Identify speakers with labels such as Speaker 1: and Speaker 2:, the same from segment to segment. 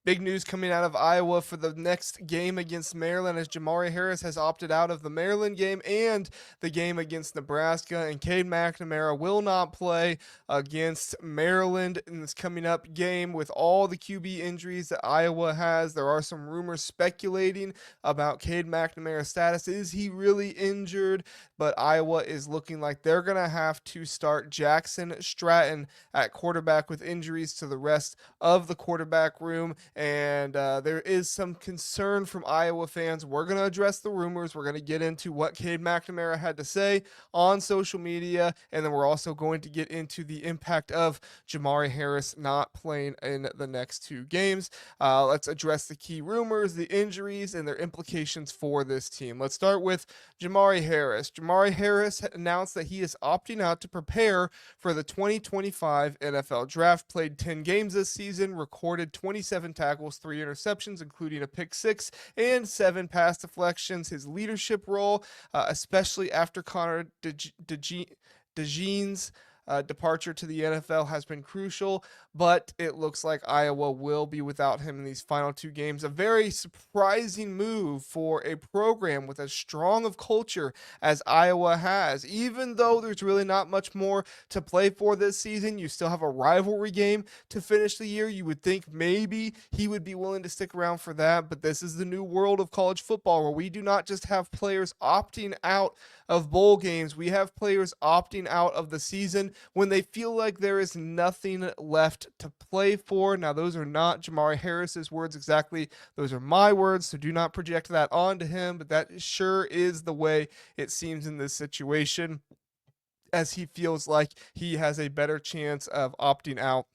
Speaker 1: Big news coming out of Iowa for the next game against Maryland, as Jemari Harris has opted out of the Maryland game and the game against Nebraska, and Cade McNamara will not play against Maryland in this coming up game with all the QB injuries that Iowa has. There are some rumors speculating about Cade McNamara's status. Is he really injured? But Iowa is looking like they're going to have to start Jackson Stratton at quarterback with injuries to the rest of the quarterback room. And there is some concern from Iowa fans. We're going to address the rumors. We're going to get into what Cade McNamara had to say on social media. And then we're also going to get into the impact of Jamari Harris not playing in the next two games. Let's address the key rumors, the injuries, and their implications for this team. Let's start with Jamari Harris. Jamari Harris announced that he is opting out to prepare for the 2025 NFL Draft. Played 10 games this season, recorded 27 tackles, 3 interceptions, including a pick 6 and 7 pass deflections. His leadership role, especially after Connor DeJean's departure to the NFL, has been crucial, but it looks like Iowa will be without him in these final two games. A very surprising move for a program with as strong of culture as Iowa has. Even though there's really not much more to play for this season, you still have a rivalry game to finish the year. You would think maybe he would be willing to stick around for that, but this is the new world of college football where we do not just have players opting out of bowl games. We have players opting out of the season when they feel like there is nothing left to play for. Now, those are not Jamari Harris's words exactly. Those are my words, so do not project that onto him, but that sure is the way it seems in this situation, as he feels like he has a better chance of opting out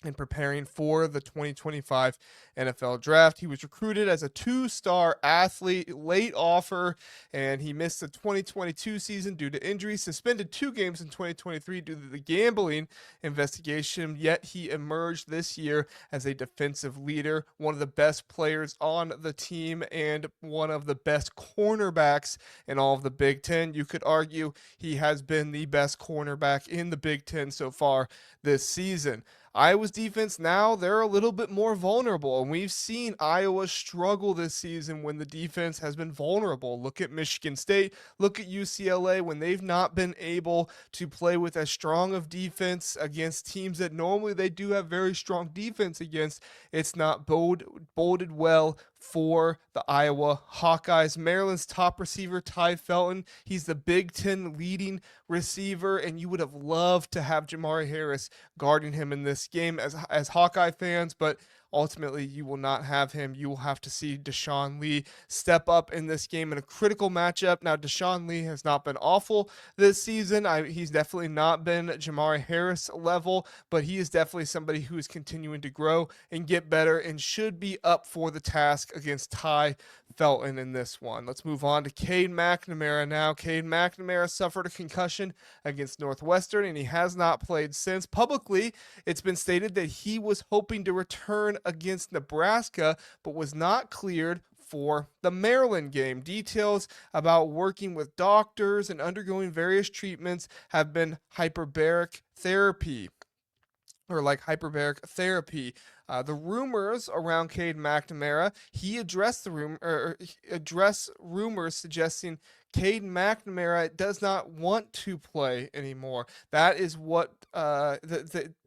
Speaker 1: and preparing for the 2025 NFL Draft. He was recruited as a 2-star athlete, late offer, and he missed the 2022 season due to injury, suspended 2 games in 2023 due to the gambling investigation, yet he emerged this year as a defensive leader, one of the best players on the team, and one of the best cornerbacks in all of the Big Ten. You could argue he has been the best cornerback in the Big Ten so far this season. Iowa's defense now, they're a little bit more vulnerable, and we've seen Iowa struggle this season when the defense has been vulnerable. Look at Michigan State, look at UCLA when they've not been able to play with as strong of defense against teams that normally they do have very strong defense against. It's not boded well for the Iowa Hawkeyes. Maryland's top receiver, Ty Felton, he's the Big Ten leading receiver, and you would have loved to have Jamari Harris guarding him in this game as Hawkeye fans, but ultimately you will not have him. You will have to see Deshaun Lee step up in this game in a critical matchup. Now, Deshaun Lee has not been awful this season. He's definitely not been Jamari Harris level, but he is definitely somebody who is continuing to grow and get better and should be up for the task against Ty Felton in this one. Let's move on to Cade McNamara now. Cade McNamara suffered a concussion against Northwestern, and he has not played since. Publicly, it's been stated that he was hoping to return against Nebraska, but was not cleared for the Maryland game. Details about working with doctors and undergoing various treatments have been hyperbaric therapy. The rumors around Cade McNamara, he addressed rumors suggesting Cade McNamara does not want to play anymore. That is what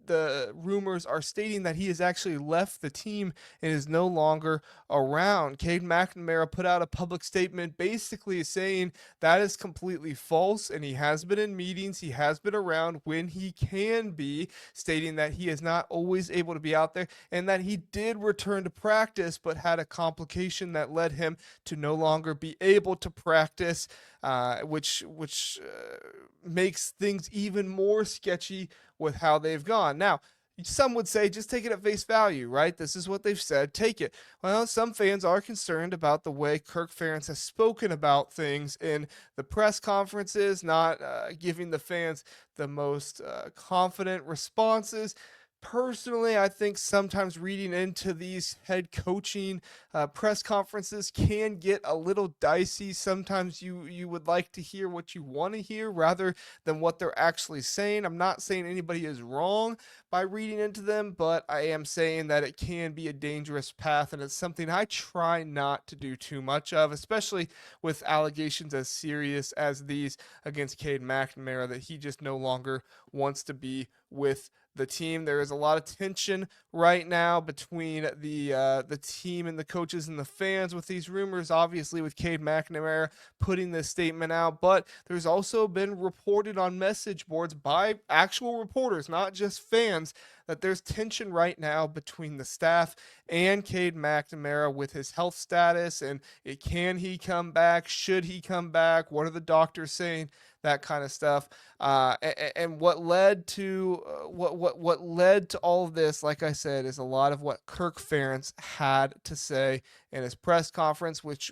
Speaker 1: the rumors are stating, that he has actually left the team and is no longer around. Cade McNamara put out a public statement basically saying that is completely false, and he has been in meetings, he has been around when he can be, stating that he is not always able to be out there, and that he did return to practice but had a complication that led him to no longer be able to practice, which makes things even more sketchy with how they've gone. Now, some would say just take it at face value, right? This is what they've said. Take it. Well, some fans are concerned about the way Kirk Ferentz has spoken about things in the press conferences, not giving the fans the most confident responses. Personally, I think sometimes reading into these head coaching press conferences can get a little dicey. Sometimes you would like to hear what you want to hear rather than what they're actually saying. I'm not saying anybody is wrong, by reading into them, but I am saying that it can be a dangerous path, and it's something I try not to do too much of, especially with allegations as serious as these against Cade McNamara, that he just no longer wants to be with the team. There is a lot of tension right now between the team and the coaches and the fans with these rumors. Obviously, with Cade McNamara putting this statement out, but there's also been reported on message boards by actual reporters, not just fans, that there's tension right now between the staff and Cade McNamara with his health status and can he come back? Should he come back? What are the doctors saying? That kind of stuff. And what led to what led to all of this, like I said, is a lot of what Kirk Ferentz had to say in his press conference, which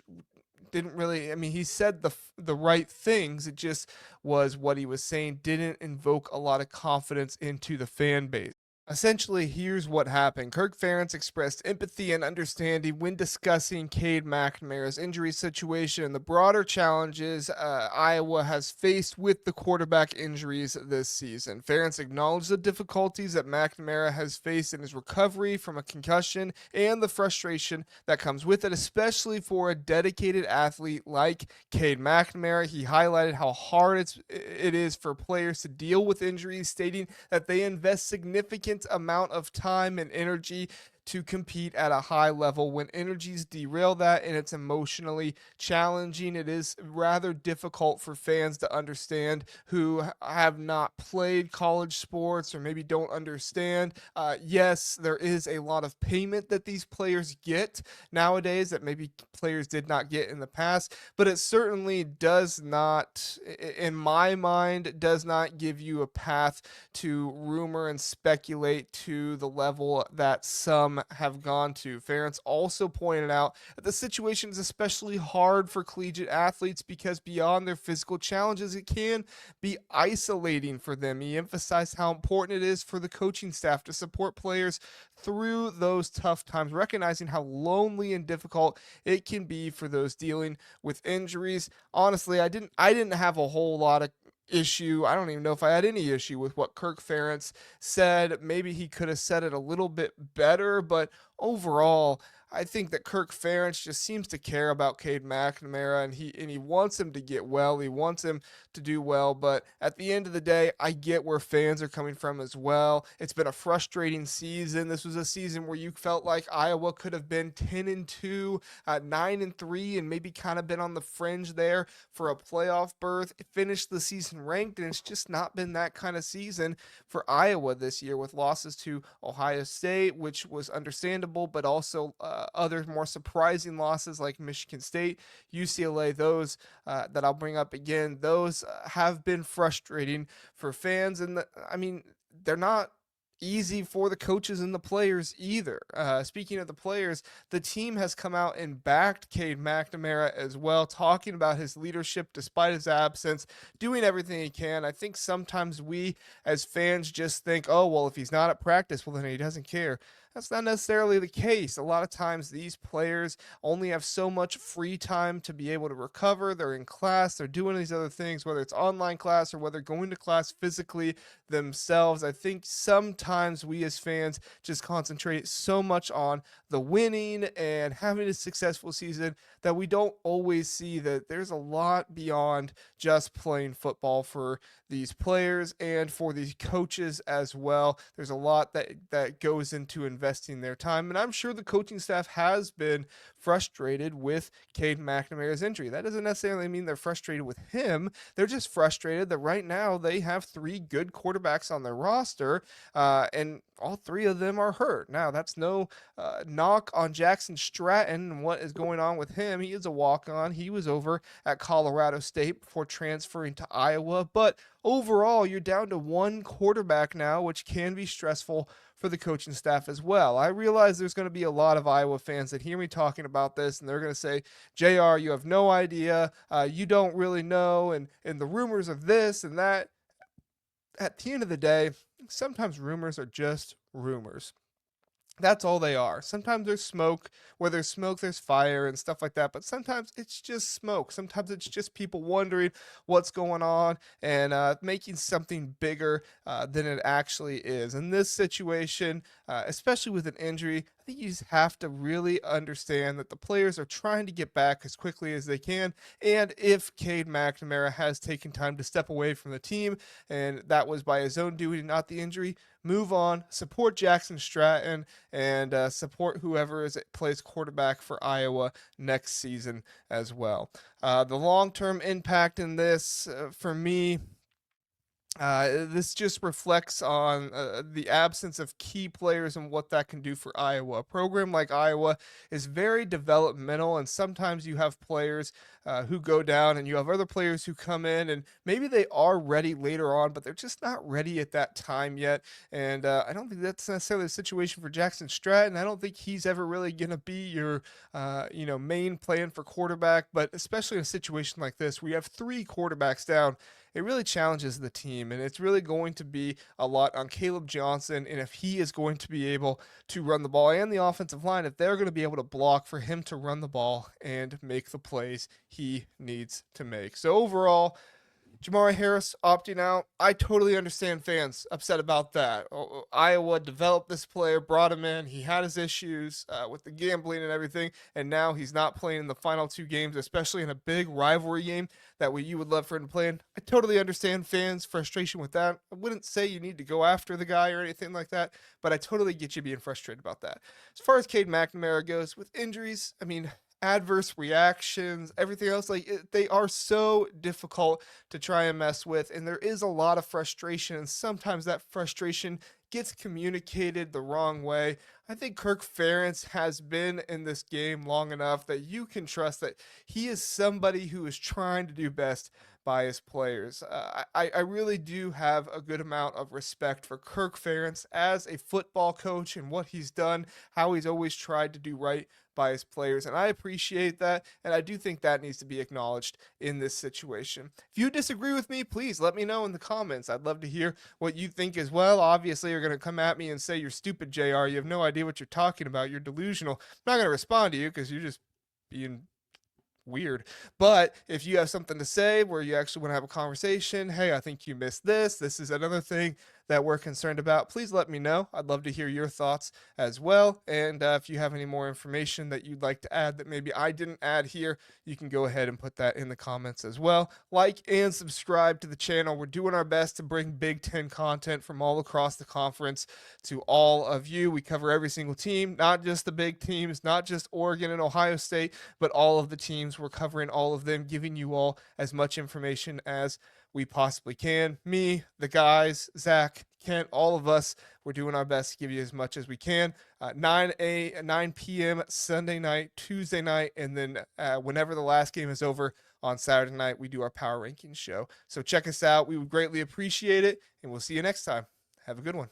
Speaker 1: didn't really, I mean, he said the right things. It just was what he was saying didn't invoke a lot of confidence into the fan base. Essentially, here's what happened. Kirk Ferentz expressed empathy and understanding when discussing Cade McNamara's injury situation and the broader challenges Iowa has faced with the quarterback injuries this season. Ferentz acknowledged the difficulties that McNamara has faced in his recovery from a concussion and the frustration that comes with it, especially for a dedicated athlete like Cade McNamara. He highlighted how hard it is for players to deal with injuries, stating that they invest significant amount of time and energy to compete at a high level. When energies derail that and it's emotionally challenging, it is rather difficult for fans to understand who have not played college sports or maybe don't understand. Yes, there is a lot of payment that these players get nowadays that maybe players did not get in the past, but it certainly does not, in my mind, does not give you a path to rumor and speculate to the level that some have gone to. Ferentz also pointed out that the situation is especially hard for collegiate athletes because beyond their physical challenges, it can be isolating for them. He emphasized how important it is for the coaching staff to support players through those tough times, recognizing how lonely and difficult it can be for those dealing with injuries. Honestly, I didn't have a whole lot of issue. I don't even know if I had any issue with what Kirk Ferentz said. Maybe he could have said it a little bit better, but overall, I think that Kirk Ferentz just seems to care about Cade McNamara, and he wants him to get well. He wants him to do well. But at the end of the day, I get where fans are coming from as well. It's been a frustrating season. This was a season where you felt like Iowa could have been 10-2, 9-3, and maybe kind of been on the fringe there for a playoff berth. It finished the season ranked, and it's just not been that kind of season for Iowa this year, with losses to Ohio State, which was understandable, but also other more surprising losses like Michigan State, UCLA, those that I'll bring up again, those have been frustrating for fans. And I mean, they're not easy for the coaches and the players either. Speaking of the players, the team has come out and backed Cade McNamara as well, talking about his leadership despite his absence, doing everything he can. I think sometimes we as fans just think, oh, well, if he's not at practice, well, then he doesn't care. That's not necessarily the case. A lot of times these players only have so much free time to be able to recover. They're in class, they're doing these other things, whether it's online class or whether going to class physically themselves. I think sometimes we as fans just concentrate so much on the winning and having a successful season that we don't always see that there's a lot beyond just playing football for these players and for these coaches as well. There's a lot that goes into investing their time, and I'm sure the coaching staff has been frustrated with Cade McNamara's injury. That doesn't necessarily mean they're frustrated with him. They're just frustrated that right now they have three good quarterbacks on their roster, and all three of them are hurt. Now, that's no knock on Jackson Stratton and what is going on with him. He is a walk-on. He was over at Colorado State before transferring to Iowa. But overall, you're down to one quarterback now, which can be stressful for the coaching staff as well. I realize there's going to be a lot of Iowa fans that hear me talking about this, and they're going to say, JR, you have no idea. You don't really know, and the rumors of this and that. At the end of the day, sometimes rumors are just rumors. That's all they are. Sometimes there's smoke. Where there's smoke, there's fire and stuff like that. But sometimes it's just smoke. Sometimes it's just people wondering what's going on and making something bigger than it actually is. In this situation, especially with an injury, I think you just have to really understand that the players are trying to get back as quickly as they can. And if Cade McNamara has taken time to step away from the team, and that was by his own doing, not the injury, move on, support Jackson Stratton, and support whoever plays quarterback for Iowa next season as well. The long term impact in this, for me, this just reflects on the absence of key players and what that can do for Iowa. A program like Iowa is very developmental, and sometimes you have players who go down, and you have other players who come in, and maybe they are ready later on, but they're just not ready at that time yet. And I don't think that's necessarily the situation for Jackson Stratton. I don't think he's ever really going to be your, main plan for quarterback. But especially in a situation like this, where you have three quarterbacks down, it really challenges the team, and it's really going to be a lot on Caleb Johnson, and if he is going to be able to run the ball, and the offensive line, if they're going to be able to block for him to run the ball and make the plays he needs to make. So overall, Jamari Harris opting out. I totally understand fans upset about that. Iowa developed this player, brought him in. He had his issues with the gambling and everything, and now he's not playing in the final two games, especially in a big rivalry game that you would love for him to play in. I totally understand fans' frustration with that. I wouldn't say you need to go after the guy or anything like that, but I totally get you being frustrated about that. As far as Cade McNamara goes, with injuries, I mean, adverse reactions, everything else, they are so difficult to try and mess with, and there is a lot of frustration, and sometimes that frustration gets communicated the wrong way. I think Kirk Ferentz has been in this game long enough that you can trust that he is somebody who is trying to do best by his players. I really do have a good amount of respect for Kirk Ferentz as a football coach and what he's done, how he's always tried to do right by his players, and I appreciate that, and I do think that needs to be acknowledged in this situation. If you disagree with me, please let me know in the comments. I'd love to hear what you think as well. Obviously, you're going to come at me and say you're stupid, JR. You have no idea what you're talking about. You're delusional. I'm not going to respond to you because you're just being weird. But if you have something to say where you actually want to have a conversation, hey, I think you missed this. This is another thing that we're concerned about. Please let me know. I'd love to hear your thoughts as well. And if you have any more information that you'd like to add that maybe I didn't add here, you can go ahead and put that in the comments as well. Like and subscribe to the channel. We're doing our best to bring Big Ten content from all across the conference to all of you. We cover every single team, not just the big teams, not just Oregon and Ohio State, but all of the teams. We're covering all of them, giving you all as much information as we possibly can. Me, the guys, Zach, Kent, all of us, we're doing our best to give you as much as we can. 9 p.m. Sunday night, Tuesday night, and then whenever the last game is over on Saturday night, we do our power rankings show. So check us out. We would greatly appreciate it, and we'll see you next time. Have a good one.